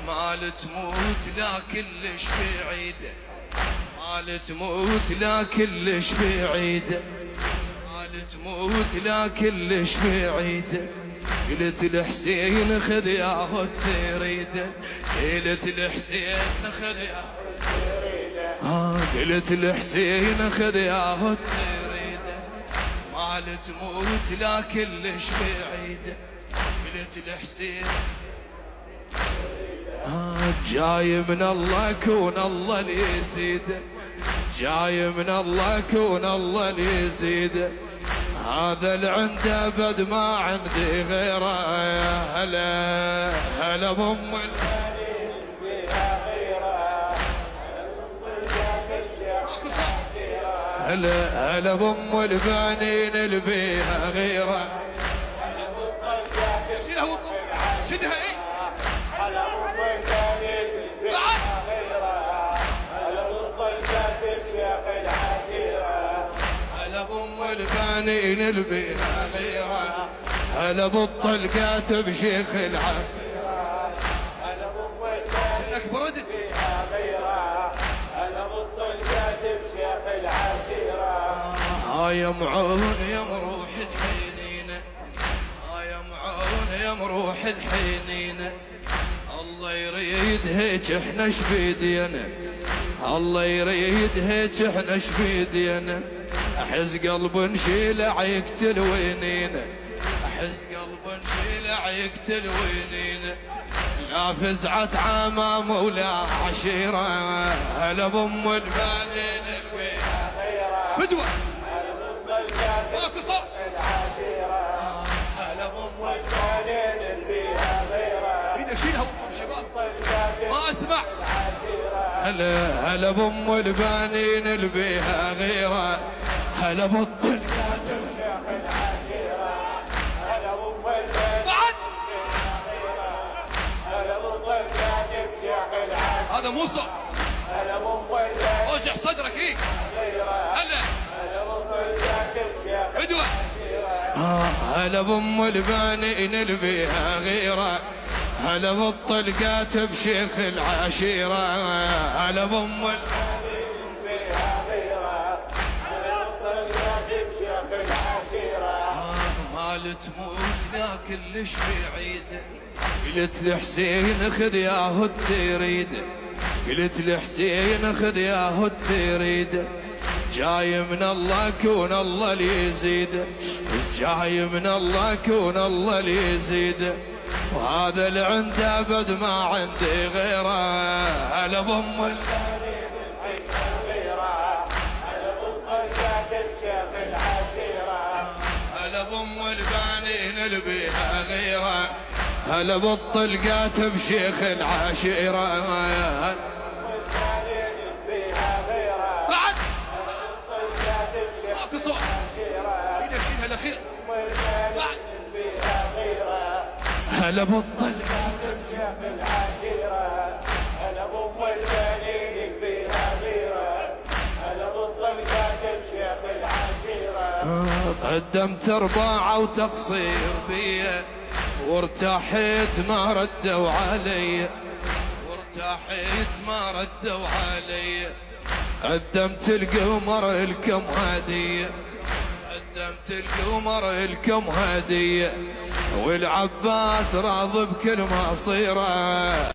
مال تموت لا كلش بعيده، مال تموت لا كلش بعيده، مال تموت لا كلش بعيده. قلت الحسين خذ ياهو تريده، قلت الحسين خذ ياهو تريده، قلت الحسين خذ ياهو تريده. مال تموت لا كلش بعيده، قلت الحسين جاي من الله كون الله اللي يزيده، جاي من الله كون الله اللي يزيده. هذا اللي عنده بد ما عندي غيره. يا هلا هلا بام البنين بها غيره، هلا هلا بام البنين اللي بها غيره. شدها ايه هلا بام البنين بها غيره، هلا بالطلقات الشيخ العشيره، هلا بام البنين اللي بها غيره، هلا بالطلقات بشيخ العشيره، هلا بام البنين بردت بها غيره، هلا بالطلقات بشيخ العشيره. يا معون يا مروح الحنينه، يا معون يا مروح الحنينه. الله يريد هيك احنا شبيدينا، الله يريد هيك احنا شبيدينا. احس قلب نشيله يقتل وينينا، احس قلب نشيله يقتل وينينا. لا فزعة عمام ولا عشيرة، هلا بام البنين بها غيره، فدوة ماكو صوت العشيرة، هلا بام البنين بها غيره. فينا شيلها شباب ما اسمع. هلا هلا بام البنين اللي بها غيره، هلا بالطلقات بشيخ العشيرة، هلا بام البنين بها غيره، هلا بالطلقات بشيخ العشيرة. هذا مو صوت، هلا بام البنين اوجع صدرك هيك. هلا هلا بالطلقات بشيخ عدوة، هلا بام البنين اللي بها غيره، هلا بالطلقات بشيخ العشيرة، هلا بام البنين بها غيره، هلا بالطلقات بشيخ العشيرة. مال تموت لا كلش بعيده، قلت لحسين خذ ياهو تريده، قلت لحسين خذ ياهو تريده. جاي من الله كون الله اللي يزيده، جاي من الله كون الله اللي يزيده. وهذا اللي عنده بد ما عندي غيره، هلا بام البنين بها غيره، هلا بالطلقات بشيخ العشيرة، هلا بام البنين اللي بها غيره، هلا بالطلقات بشيخ العشيرة. بعد ماكو صوت، ايدك شيلها الاخير. بعد هلا بالطلقات بشيخ العشيرة، هلا بام البنين بها غيره، هلا بالطلقات بشيخ العشيرة. قدمت ارباع وتقصير بيا، وارتاحيت ما ردوا علي، وارتاحيت ما ردوا علي. قدمت القمر الكم هدية، قدمت القمر الكم هدية، والعباس راضي بكل مصيره.